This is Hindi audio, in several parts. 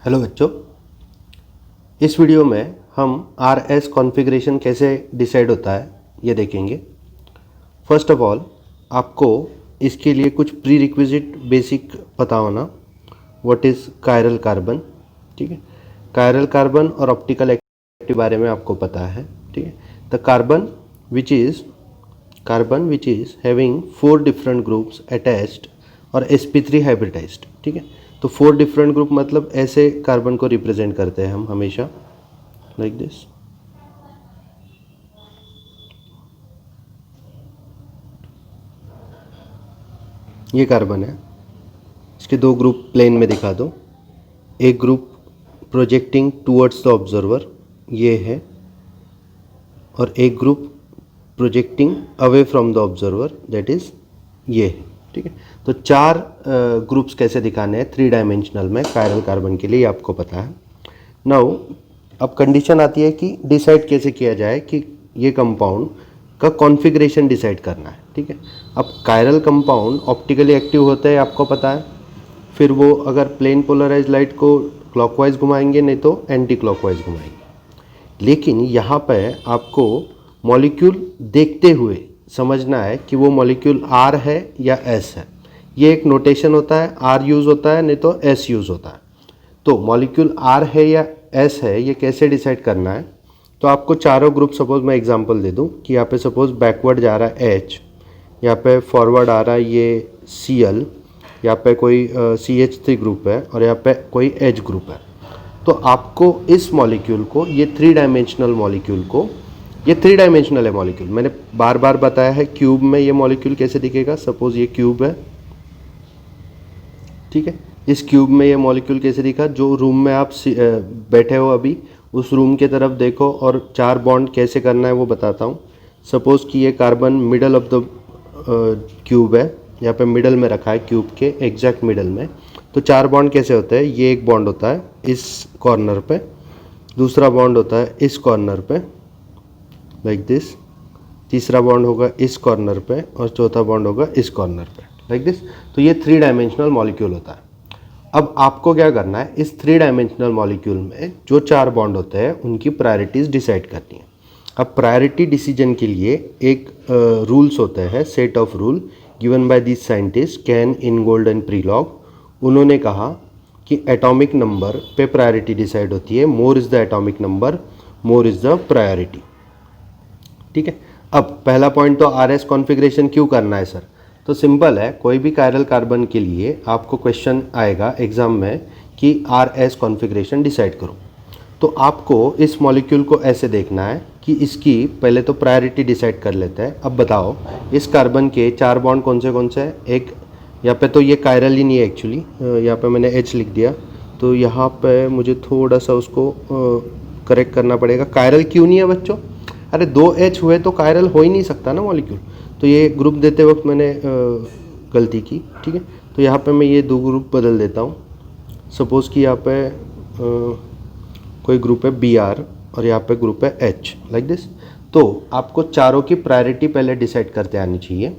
हेलो बच्चों, इस वीडियो में हम आर एस कॉन्फ़िगरेशन कैसे डिसाइड होता है ये देखेंगे। फर्स्ट ऑफ ऑल आपको इसके लिए कुछ प्री रिक्विजिट बेसिक पता होना। व्हाट इज़ कायरल कार्बन, ठीक है। कायरल कार्बन और ऑप्टिकल एक्टिविटी के बारे में आपको पता है, ठीक है। The carbon which is having 4 different groups attached और sp3 हाइब्रिडाइज्ड, ठीक है। तो 4 डिफरेंट ग्रुप मतलब ऐसे कार्बन को रिप्रेजेंट करते हैं हम हमेशा लाइक दिस। ये कार्बन है, इसके 2 ग्रुप प्लेन में दिखा दो। एक group projecting towards the observer, ये है, और एक group projecting away from the observer, that is ये है, ठीक है। तो 4 ग्रुप्स कैसे दिखाने हैं 3 डायमेंशनल में कायरल कार्बन के लिए आपको पता है। नाउ अब कंडीशन आती है कि डिसाइड कैसे किया जाए कि ये कंपाउंड का कॉन्फ़िगरेशन डिसाइड करना है, ठीक है। अब कायरल कंपाउंड ऑप्टिकली एक्टिव होते हैं, आपको पता है। फिर वो अगर प्लेन पोलराइज लाइट को क्लॉकवाइज घुमाएंगे, नहीं तो एंटी क्लॉकवाइज घुमाएंगे। लेकिन यहाँ पे आपको मॉलिक्यूल देखते हुए समझना है कि वो मॉलिक्यूल आर है या एस है। ये एक नोटेशन होता है, आर यूज़ होता है, नहीं तो एस यूज़ होता है। तो मॉलिक्यूल आर है या एस है ये कैसे डिसाइड करना है। तो आपको चारों ग्रुप, सपोज मैं एग्जांपल दे दूं कि यहाँ पे सपोज बैकवर्ड जा रहा है एच, यहाँ पे फॉरवर्ड आ रहा है ये सी एल, यहाँ पे कोई CH3 ग्रुप है और यहाँ पे कोई एच ग्रुप है। तो आपको इस मॉलिक्यूल को, ये 3 डायमेंशनल मॉलिक्यूल को, ये 3 डायमेंशनल है मॉलिक्यूल, मैंने बार बार बताया है। क्यूब में ये मॉलिक्यूल कैसे दिखेगा, सपोज ये क्यूब है, ठीक है। इस क्यूब में ये मॉलिक्यूल कैसे दिखा, जो रूम में आप बैठे हो अभी उस रूम के तरफ देखो और 4 बॉन्ड कैसे करना है वो बताता हूँ। सपोज कि ये carbon middle of the cube है, यहाँ पे मिडल में रखा है, क्यूब के एग्जैक्ट मिडल में। तो 4 बॉन्ड कैसे होते हैं, ये एक बॉन्ड होता है इस कॉर्नर पे, दूसरा बॉन्ड होता है इस कॉर्नर पे लाइक दिस, तीसरा बॉन्ड होगा इस कॉर्नर पे और चौथा बॉन्ड होगा इस कॉर्नर पे लाइक दिस। तो ये 3 डायमेंशनल मॉलिक्यूल होता है। अब आपको क्या करना है, इस 3 डायमेंशनल मॉलिक्यूल में जो 4 बॉन्ड होते हैं उनकी प्रायोरिटीज़ डिसाइड करनी है। अब प्रायोरिटी डिसीजन के लिए एक रूल्स होते हैं, set of rule given by this scientist Cahn, Ingold and Prelog. उन्होंने कहा कि एटॉमिक नंबर पे प्रायोरिटी डिसाइड होती है। More is the atomic number, more is the priority, ठीक है। अब पहला पॉइंट तो आर एस कॉन्फ़िगरेशन क्यों करना है सर, तो सिंपल है। कोई भी कायरल कार्बन के लिए आपको क्वेश्चन आएगा एग्जाम में कि आर एस कॉन्फ़िगरेशन डिसाइड करो। तो आपको इस मॉलिक्यूल को ऐसे देखना है कि इसकी पहले तो प्रायोरिटी डिसाइड कर लेते हैं। अब बताओ इस कार्बन के 4 बॉन्ड कौन से हैं। एक यहाँ पे तो ये कायरल ही नहीं है एक्चुअली, यहाँ पे मैंने H लिख दिया, तो यहाँ पे मुझे थोड़ा सा उसको करेक्ट करना पड़ेगा। कायरल क्यों नहीं है बच्चों, अरे 2H हुए तो कायरल हो ही नहीं सकता ना मॉलिक्यूल। तो ये ग्रुप देते वक्त मैंने गलती की, ठीक है। तो यहाँ पे मैं ये 2 ग्रुप बदल देता हूँ। सपोज़ कि यहाँ पे कोई ग्रुप है Br और यहाँ पे ग्रुप है H लाइक दिस। तो आपको चारों की प्रायोरिटी पहले डिसाइड करते आनी चाहिए।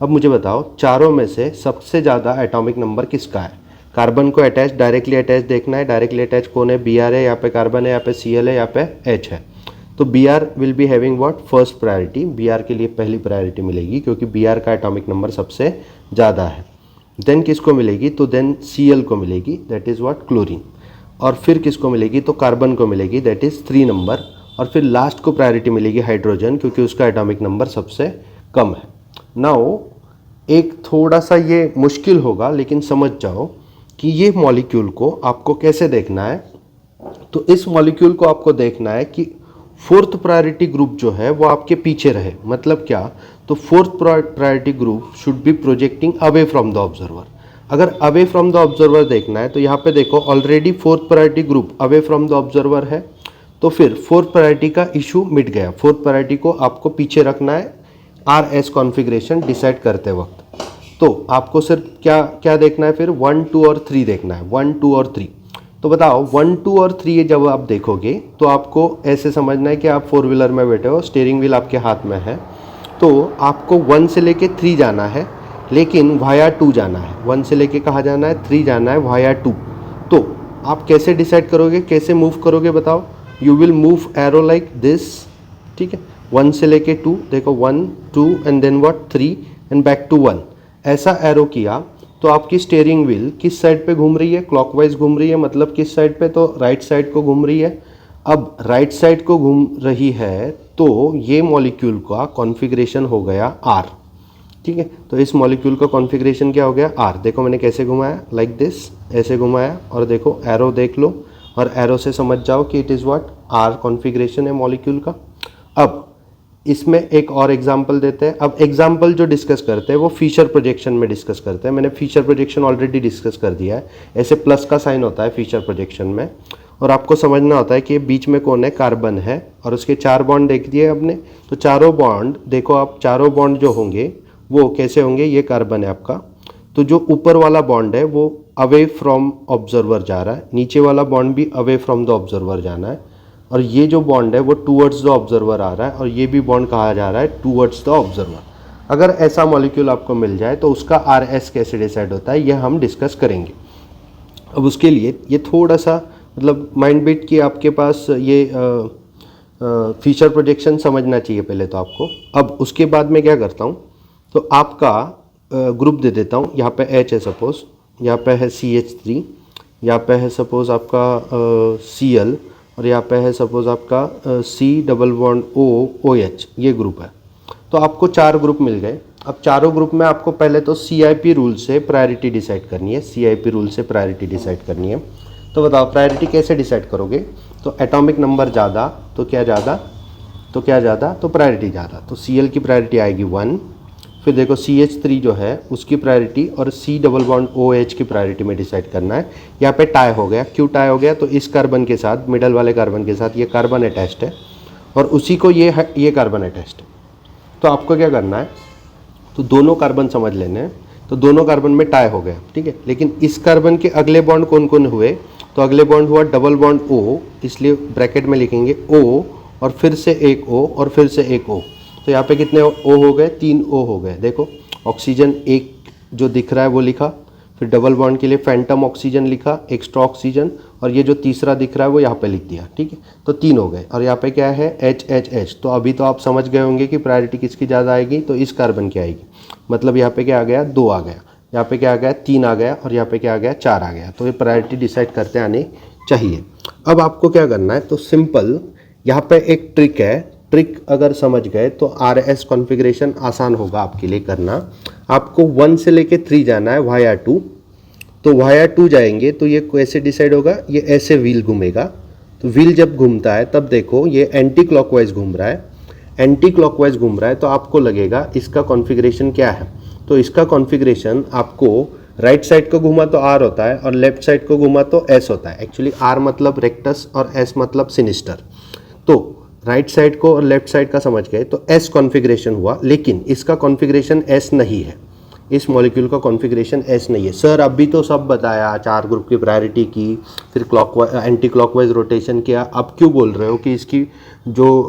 अब मुझे बताओ चारों में से सबसे ज़्यादा एटॉमिक नंबर किसका है। कार्बन को अटैच, डायरेक्टली अटैच देखना है। डायरेक्टली अटैच कौन है, Br है, यहाँ पे कार्बन है, यहाँ पे Cl है, यहाँ पे H है। तो Br will be having what, first priority. Br के लिए पहली प्रायोरिटी मिलेगी क्योंकि Br का एटॉमिक नंबर सबसे ज़्यादा है। देन किसको मिलेगी, तो देन Cl को मिलेगी, दैट इज़ व्हाट, क्लोरीन। और फिर किसको मिलेगी, तो कार्बन को मिलेगी, दैट इज़ 3 नंबर। और फिर लास्ट को प्रायोरिटी मिलेगी हाइड्रोजन, क्योंकि उसका एटॉमिक नंबर सबसे कम है। नाउ एक थोड़ा सा ये मुश्किल होगा, लेकिन समझ जाओ कि ये मॉलिक्यूल को आपको कैसे देखना है। तो इस मॉलिक्यूल को आपको देखना है कि 4th प्रायोरिटी ग्रुप जो है वो आपके पीछे रहे। मतलब क्या, तो 4th priority group should be projecting away from the observer. अगर अवे फ्रॉम द ऑब्जर्वर देखना है तो यहाँ पे देखो already 4th priority group away from the observer है, तो फिर 4th प्रायोरिटी का इशू मिट गया। 4th प्रायोरिटी को आपको पीछे रखना है आर एस कॉन्फ़िगरेशन डिसाइड करते वक्त। तो आपको सिर्फ क्या क्या देखना है, फिर 1, 2 और 3 देखना है, 1, 2 और 3। तो बताओ 1, 2 और 3 जब आप देखोगे तो आपको ऐसे समझना है कि आप 4 व्हीलर में बैठे हो, स्टीयरिंग व्हील आपके हाथ में है। तो आपको 1 से लेके 3 जाना है, लेकिन वाया 2 जाना है। 1 से लेके कहाँ जाना है, 3 जाना है वाया 2। तो आप कैसे डिसाइड करोगे, कैसे मूव करोगे बताओ? You will move arrow like this, ठीक है, 1 से लेके 2, देखो 1 2 and then what 3 and back to 1, ऐसा एरो किया तो आपकी स्टीयरिंग व्हील किस साइड पे घूम रही है? क्लॉकवाइज घूम रही है, मतलब किस साइड पे? तो राइट साइड को घूम रही है। अब राइट साइड को घूम रही है तो ये मॉलिक्यूल का कॉन्फ़िगरेशन हो गया आर, ठीक है। तो इस मॉलिक्यूल का कॉन्फ़िगरेशन क्या हो गया? आर। देखो मैंने कैसे घुमाया, लाइक दिस, ऐसे घुमाया, और देखो एरो देख लो, और एरो से समझ जाओ कि it is what? R configuration है मॉलिक्यूल का। अब इसमें एक और एग्जाम्पल देते हैं। अब एग्जाम्पल जो डिस्कस करते हैं वो फीचर प्रोजेक्शन में डिस्कस करते हैं। मैंने फीचर प्रोजेक्शन ऑलरेडी डिस्कस कर दिया है। ऐसे प्लस का साइन होता है फीचर प्रोजेक्शन में, और आपको समझना होता है कि बीच में कौन है? कार्बन है, और उसके 4 बॉन्ड देख दिए आपने। तो चारों बॉन्ड देखो आप, चारों बॉन्ड जो होंगे वो कैसे होंगे? ये कार्बन है आपका, तो जो ऊपर वाला बॉन्ड है वो अवे फ्रॉम ऑब्जर्वर जा रहा है, नीचे वाला बॉन्ड भी अवे फ्रॉम द ऑब्जर्वर जाना है, और ये जो बॉन्ड है वो टूवर्ड्स द ऑब्जर्वर आ रहा है, और ये भी बॉन्ड कहा जा रहा है टूवर्ड्स द ऑब्जर्वर। अगर ऐसा मॉलिक्यूल आपको मिल जाए तो उसका आर एस कैसे डिसाइड होता है, यह हम डिस्कस करेंगे। अब उसके लिए ये थोड़ा सा मतलब माइंड बिट कि आपके पास ये फीचर प्रोजेक्शन समझना चाहिए पहले तो आपको। अब उसके बाद मैं क्या करता हूँ, तो आपका ग्रुप दे देता हूँ। यहाँ पे H है सपोज, यहाँ पे है CH3, यहाँ पे है सपोज आपका Cl, और यहाँ पे है सपोज आपका C डबल बॉन्ड OH, ये ग्रुप है। तो आपको 4 ग्रुप मिल गए। अब चारों ग्रुप में आपको पहले तो CIP रूल से प्रायोरिटी डिसाइड करनी है, CIP रूल से प्रायोरिटी डिसाइड करनी है। तो बताओ प्रायोरिटी कैसे डिसाइड करोगे? तो एटॉमिक नंबर ज़्यादा तो क्या ज़्यादा, तो क्या ज़्यादा, तो प्रायोरिटी ज़्यादा। तो Cl की प्रायोरिटी आएगी 1, फिर देखो CH3 जो है उसकी प्रायोरिटी और C डबल बॉन्ड OH की प्रायोरिटी में डिसाइड करना है। यहाँ पे टाई हो गया। क्यों टाई हो गया? तो इस कार्बन के साथ, मिडल वाले कार्बन के साथ ये कार्बन अटैच्ड है, और उसी को ये कार्बन अटैच्ड है। तो आपको क्या करना है, तो दोनों कार्बन समझ लेने हैं। तो दोनों कार्बन में टाई हो गया, ठीक है। लेकिन इस कार्बन के अगले बॉन्ड कौन कौन हुए? तो अगले बॉन्ड हुआ डबल बॉन्ड O, इसलिए ब्रैकेट में लिखेंगे O, और फिर से एक O, और फिर से एक O। तो यहाँ पे कितने O हो गए? 3 O हो गए। देखो ऑक्सीजन एक जो दिख रहा है वो लिखा, फिर डबल बॉन्ड के लिए फैंटम ऑक्सीजन लिखा, एक्स्ट्रा ऑक्सीजन, और ये जो तीसरा दिख रहा है वो यहाँ पे लिख दिया, ठीक है। तो 3 हो गए, और यहाँ पे क्या है? HHH। तो अभी तो आप समझ गए होंगे कि प्रायोरिटी किसकी ज़्यादा आएगी, तो इस कार्बन की आएगी। मतलब यहाँ पे क्या आ गया? 2 आ गया, यहाँ पे क्या आ गया? 3 आ गया, और यहाँ पे क्या आ गया? 4 आ गया। तो ये प्रायोरिटी डिसाइड करते आने चाहिए। अब आपको क्या करना है, तो सिंपल यहाँ पे एक ट्रिक है। ट्रिक अगर समझ गए तो RS कॉन्फ़िगरेशन आसान होगा आपके लिए करना। आपको 1 से लेके 3 जाना है वाया 2। तो वाया 2 जाएंगे तो ये कैसे डिसाइड होगा? ये ऐसे व्हील घूमेगा। तो व्हील जब घूमता है तब देखो ये एंटी क्लॉकवाइज घूम रहा है, एंटी क्लॉकवाइज घूम रहा है, तो आपको लगेगा इसका कॉन्फ़िगरेशन क्या है। तो इसका कॉन्फ़िगरेशन आपको राइट साइड को घुमा तो R होता है, और लेफ्ट साइड को घुमा तो S होता है। एक्चुअली R मतलब रेक्टस और S मतलब सिनिस्टर। तो राइट साइड को और लेफ्ट साइड का समझ गए तो S कॉन्फ़िगरेशन हुआ, लेकिन इसका कॉन्फ़िगरेशन S नहीं है। इस मॉलिक्यूल का कॉन्फ़िगरेशन S नहीं है। सर अभी तो सब बताया, 4 ग्रुप की प्रायोरिटी की, फिर क्लॉकवाइज एंटी क्लॉकवाइज रोटेशन किया, अब क्यों बोल रहे हो कि इसकी जो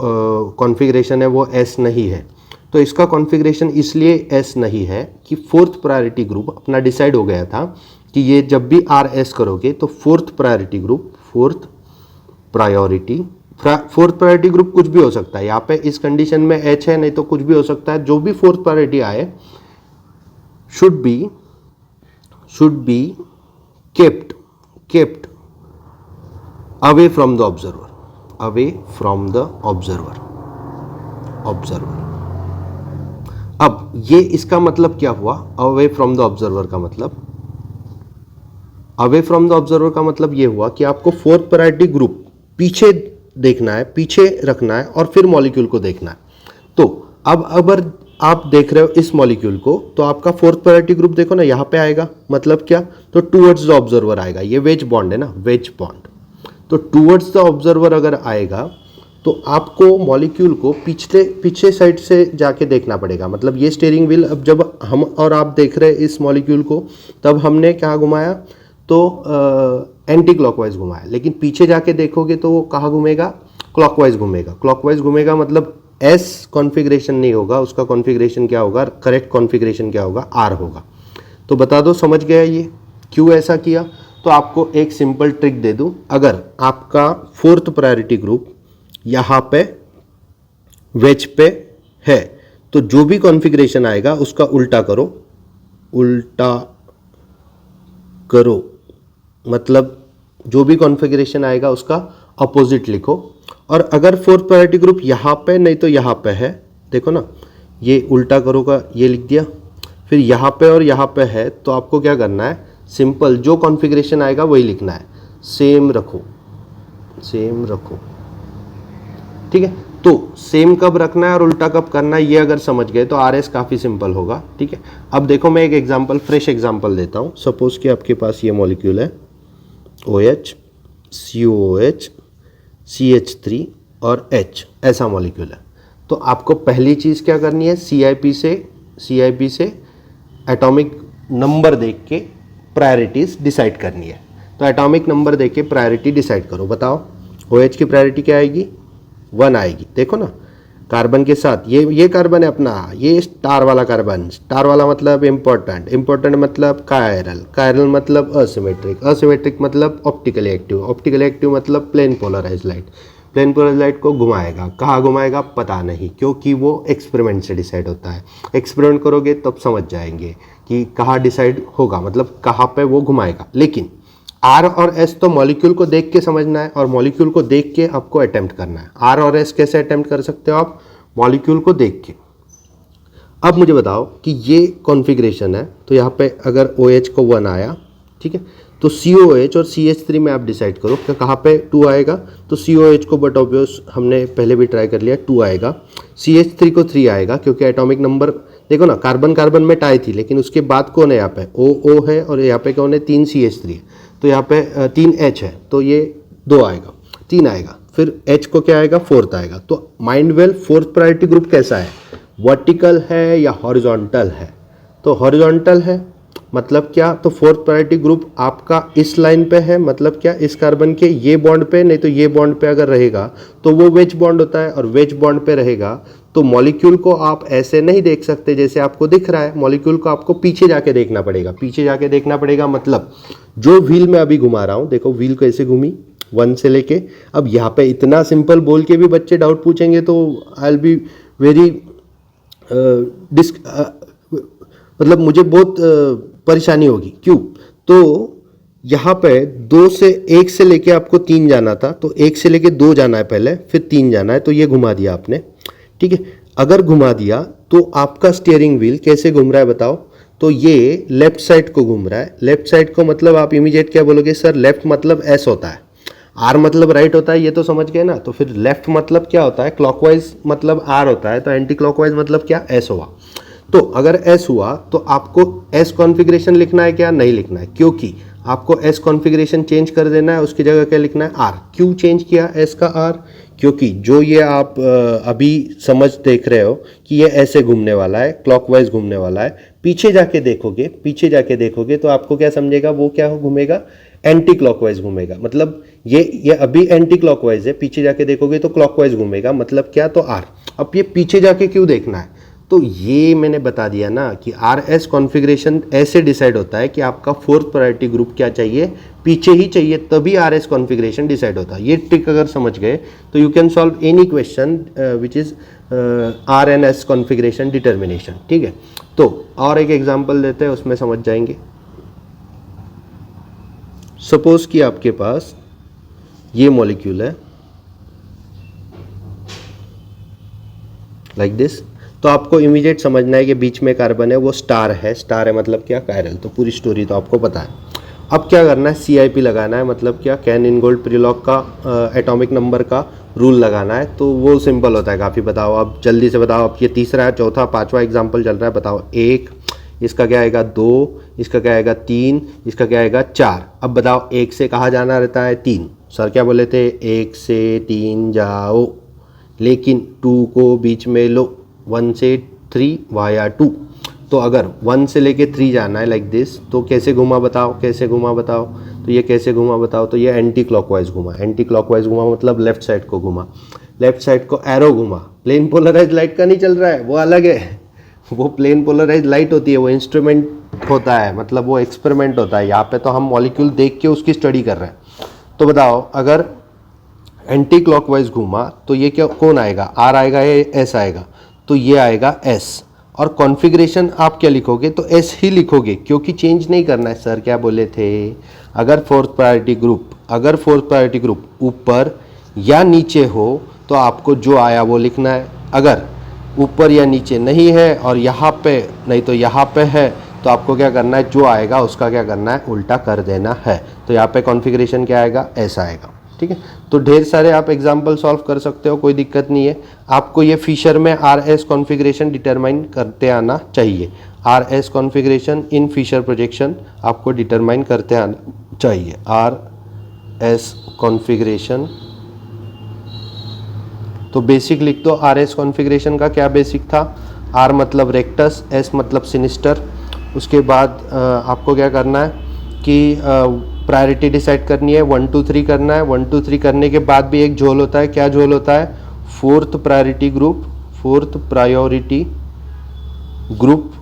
कॉन्फ़िगरेशन है वो S नहीं है? तो इसका कॉन्फ़िगरेशन इसलिए S नहीं है कि 4th प्रायोरिटी ग्रुप अपना डिसाइड हो गया था कि ये जब भी RS करोगे तो 4th priority group, 4th priority group कुछ भी हो सकता है। यहाँ पे इस कंडीशन में H है, नहीं तो कुछ भी हो सकता है। जो भी 4th प्रायोरिटी आए should be kept away from the observer। अब ये इसका मतलब क्या हुआ? अवे फ्रॉम द ऑब्जर्वर का मतलब ये हुआ कि आपको 4th प्रायोरिटी ग्रुप पीछे देखना है, पीछे रखना है, और फिर मॉलिक्यूल को देखना है। तो अब अगर आप देख रहे हो इस मॉलिक्यूल को, तो आपका 4th प्रायोरिटी ग्रुप देखो ना, यहाँ पे आएगा। मतलब क्या? तो टूवर्ड्स द ऑब्जर्वर आएगा। ये वेज बॉन्ड है ना, वेज बॉन्ड। तो टूवर्ड्स द ऑब्जर्वर अगर आएगा तो आपको मॉलिक्यूल को पीछे साइड से जाके देखना पड़ेगा। मतलब ये स्टीयरिंग व्हील, अब जब हम और आप देख रहे हैं इस मॉलिक्यूल को, तब हमने क्या घुमाया? तो एंटी क्लॉकवाइज घुमाया। लेकिन पीछे जाके देखोगे तो वो कहाँ घूमेगा? क्लॉकवाइज घूमेगा। क्लॉकवाइज घूमेगा मतलब S कॉन्फ़िगरेशन नहीं होगा, उसका कॉन्फ़िगरेशन क्या होगा? करेक्ट कॉन्फ़िगरेशन क्या होगा? R होगा। तो बता दो, समझ गया ये क्यों ऐसा किया? तो आपको एक सिंपल ट्रिक दे दूं, अगर आपका फोर्थ प्रायोरिटी ग्रुप यहाँ पे वेज पे है तो जो भी कॉन्फ़िगरेशन आएगा उसका उल्टा करो, उल्टा करो मतलब जो भी कॉन्फ़िगरेशन आएगा उसका अपोजिट लिखो। और अगर फोर्थ प्रायोरिटी ग्रुप यहाँ पे नहीं तो यहाँ पे है, देखो ना, ये उल्टा करो का ये लिख दिया, फिर यहाँ पे और यहाँ पे है तो आपको क्या करना है, सिंपल जो कॉन्फ़िगरेशन आएगा वही लिखना है, सेम रखो, सेम रखो, ठीक है। तो सेम कब रखना है और उल्टा कब करना है ये अगर समझ गए तो आरएस काफ़ी सिंपल होगा, ठीक है। अब देखो मैं एक एग्जांपल, फ्रेश एग्जांपल देता हूँ। सपोज कि आपके पास ये मॉलिक्यूल है OH, COOH, CH3 और H, ऐसा मॉलिक्यूल है। तो आपको पहली चीज़ क्या करनी है, CIP से एटॉमिक नंबर देख के प्रायोरिटीज़ डिसाइड करनी है। तो एटॉमिक नंबर देख के प्रायोरिटी डिसाइड करो। बताओ OH की प्रायोरिटी क्या आएगी, 1 आएगी। देखो ना, कार्बन के साथ ये कार्बन है अपना, ये स्टार वाला कार्बन, स्टार वाला मतलब इंपॉर्टेंट, इंपॉर्टेंट मतलब कायरल, कायरल मतलब असिमेट्रिक, असिमेट्रिक मतलब ऑप्टिकली एक्टिव, ऑप्टिकली एक्टिव मतलब plane polarise light, plane polarise light को घुमाएगा, कहाँ घुमाएगा पता नहीं, क्योंकि वो एक्सपेरिमेंट से डिसाइड होता है। एक्सपेरिमेंट करोगे तब समझ जाएंगे कि कहाँ डिसाइड होगा, मतलब कहाँ पे वो घुमाएगा। लेकिन आर और एस तो मॉलिक्यूल को देख के समझना है और मॉलिक्यूल को देख के आपको अटेम्प्ट करना है। आर और एस कैसे अटेम्प्ट कर सकते हो आप, मॉलिक्यूल को देख के। अब मुझे बताओ कि ये कॉन्फ़िगरेशन है तो यहाँ पे अगर OH को 1 आया, ठीक है, तो COH और CH3 में आप डिसाइड करो कि कहाँ पे 2 आएगा। तो COH को बट ऑब्वियस हमने पहले भी ट्राई कर लिया, 2 आएगा। CH3 को 3 आएगा क्योंकि एटॉमिक नंबर देखो ना, कार्बन कार्बन में टाई थी लेकिन उसके बाद कौन है, यहाँ पे OO है और यहाँ पे कौन है, 3 CH3 है, तो यहाँ पे 3 H है तो ये 2 आएगा, 3 आएगा। फिर H को क्या आएगा, 4th आएगा। तो mind well fourth priority group कैसा है, वर्टिकल है या हॉरिजॉन्टल है, तो हॉरिजॉन्टल है मतलब क्या, तो फोर्थ प्रायोरिटी ग्रुप आपका इस लाइन पे है, मतलब क्या, इस कार्बन के ये बॉन्ड पे, नहीं तो ये बॉन्ड पे अगर रहेगा तो वो वेज बॉन्ड होता है, और वेज बॉन्ड पे रहेगा तो मॉलिक्यूल को आप ऐसे नहीं देख सकते जैसे आपको दिख रहा है, मॉलिक्यूल को आपको पीछे जाके देखना पड़ेगा, पीछे जाके देखना पड़ेगा। मतलब जो व्हील मैं अभी घुमा रहा हूँ, देखो व्हील कैसे घूमी 1 से लेके, अब यहाँ पे इतना सिंपल बोल के भी बच्चे डाउट पूछेंगे तो आई विल बी वेरी मतलब मुझे बहुत परेशानी होगी। क्यों, तो यहाँ पे 2 से 1 से लेके आपको 3 जाना था, तो 1 से लेके 2 जाना है पहले, फिर 3 जाना है, तो ये घुमा दिया आपने, ठीक है। अगर घुमा दिया तो आपका स्टीयरिंग व्हील कैसे घूम रहा है बताओ, तो ये लेफ्ट साइड को घूम रहा है। लेफ्ट साइड को मतलब आप इमीडिएट क्या बोलोगे, सर लेफ्ट मतलब एस होता है, आर मतलब राइट होता है, ये तो समझ गए ना। तो फिर लेफ्ट मतलब क्या होता है, क्लॉकवाइज मतलब आर होता है, तो एंटी क्लॉकवाइज मतलब क्या, एस हुआ। तो अगर एस हुआ तो आपको एस कॉन्फ़िगरेशन लिखना है क्या, नहीं लिखना है, क्योंकि आपको एस कॉन्फ़िगरेशन चेंज कर देना है, उसकी जगह क्या लिखना है, आर। क्यों चेंज किया एस का आर, क्योंकि जो ये आप अभी समझ देख रहे हो कि ये ऐसे घूमने वाला है, क्लॉकवाइज घूमने वाला है, पीछे जाके देखोगे, पीछे जाके देखोगे तो आपको क्या समझेगा, वो क्या घूमेगा, एंटी क्लॉकवाइज घूमेगा। मतलब ये अभी एंटी क्लॉकवाइज है, पीछे जाके देखोगे तो क्लॉकवाइज घूमेगा, मतलब क्या, तो आर। अब ये पीछे जाके क्यों देखना है, तो ये मैंने बता दिया ना कि आर एस कॉन्फ़िगरेशन ऐसे डिसाइड होता है कि आपका फोर्थ प्रायोरिटी ग्रुप क्या चाहिए, पीछे ही चाहिए, तभी आर एस कॉन्फ़िगरेशन डिसाइड होता है। ये ट्रिक अगर समझ गए तो you can solve any question which is R and S configuration determination, ठीक है। तो और एक एग्जांपल देते हैं, उसमें समझ जाएंगे। सपोज कि आपके पास ये मॉलिक्यूल है लाइक दिस, तो आपको इमीडिएट समझना है कि बीच में कार्बन है वो स्टार है, स्टार है मतलब क्या, कायरल। तो पूरी स्टोरी तो आपको पता है। अब क्या करना है, CIP लगाना है, मतलब क्या, कैन इनगोल्ड प्रिलॉग का एटॉमिक नंबर का रूल लगाना है। तो वो सिंपल होता है काफ़ी। बताओ अब जल्दी से बताओ, अब ये तीसरा है, चौथा, पांचवा एग्जाम्पल चल रहा है, बताओ। 1, इसका क्या आएगा 2, इसका क्या आएगा 3, इसका क्या आएगा 4। अब बताओ 1 से कहाँ जाना रहता है, 3। सर क्या बोले थे, 1 से 3 जाओ, लेकिन 2 को बीच में लो, 1 से 3 वाया 2। तो अगर 1 से लेके 3 जाना है लाइक दिस, तो कैसे घुमा बताओ, कैसे घुमा बताओ, तो ये कैसे घुमा बताओ, तो ये एंटी क्लॉकवाइज घुमा, एंटी क्लॉकवाइज घुमा मतलब लेफ्ट साइड को घुमा, लेफ्ट साइड को एरो घुमा। प्लेन पोलराइज लाइट का नहीं चल रहा है, वो अलग है, वो प्लेन पोलराइज लाइट होती है, वो इंस्ट्रूमेंट होता है, मतलब वो एक्सपेरिमेंट होता है। यहाँ पे तो हम मॉलिक्यूल देख के उसकी स्टडी कर रहे हैं। तो बताओ अगर एंटी क्लॉकवाइज घूमा तो ये क्या कौन आएगा, आर आएगा या एस आएगा, तो ये आएगा एस। और कॉन्फ़िगरेशन आप क्या लिखोगे, तो एस ही लिखोगे क्योंकि चेंज नहीं करना है। सर क्या बोले थे, अगर फोर्थ प्रायोरिटी ग्रुप ऊपर या नीचे हो तो आपको जो आया वो लिखना है। अगर ऊपर या नीचे नहीं है और यहाँ पे नहीं तो यहाँ पे है तो आपको क्या करना है, जो आएगा उसका क्या करना है, उल्टा कर देना है। तो यहाँ पे कॉन्फ़िगरेशन क्या आएगा, ऐसा आएगा। ठीक है, तो ढेर सारे आप एग्जाम्पल सॉल्व कर सकते हो, कोई दिक्कत नहीं है। आपको ये फिशर में आर एस कॉन्फ़िगरेशन डिटरमाइन करते आना चाहिए। आर एस कॉन्फ़िगरेशन इन फिशर प्रोजेक्शन आपको डिटरमाइन करते आना चाहिए। आर एस कॉन्फ़िगरेशन, तो बेसिक लिख दो। आर एस कॉन्फ़िगरेशन का क्या बेसिक था, आर मतलब रेक्टस, एस मतलब सिनिस्टर। उसके बाद आपको क्या करना है कि प्रायोरिटी डिसाइड करनी है, 1 2 3 करना है। 1 2 3 करने के बाद भी एक झोल होता है, क्या झोल होता है, फोर्थ प्रायोरिटी ग्रुप।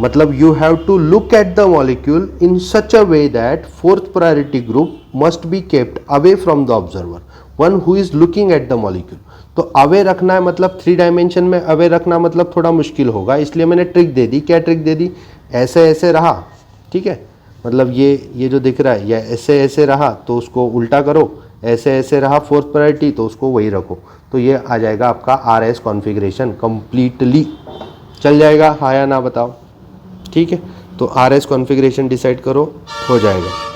मतलब you have to look at the molecule in such a way that fourth priority group must be kept away from the observer, one who is looking at the molecule. तो अवे रखना है, मतलब 3 डायमेंशन में अवे रखना मतलब थोड़ा मुश्किल होगा, इसलिए मैंने ट्रिक दे दी। क्या ट्रिक दे दी, ऐसे ऐसे रहा, ठीक है, मतलब ये जो दिख रहा है या ऐसे ऐसे रहा तो उसको उल्टा करो, ऐसे ऐसे रहा फोर्थ प्रायोरिटी तो उसको वही रखो। तो ये आ जाएगा आपका आर एस कॉन्फ़िगरेशन कंप्लीटली। चल जाएगा हाँ या ना बताओ। ठीक है, तो आर एस कॉन्फ़िगरेशन डिसाइड करो, हो जाएगा।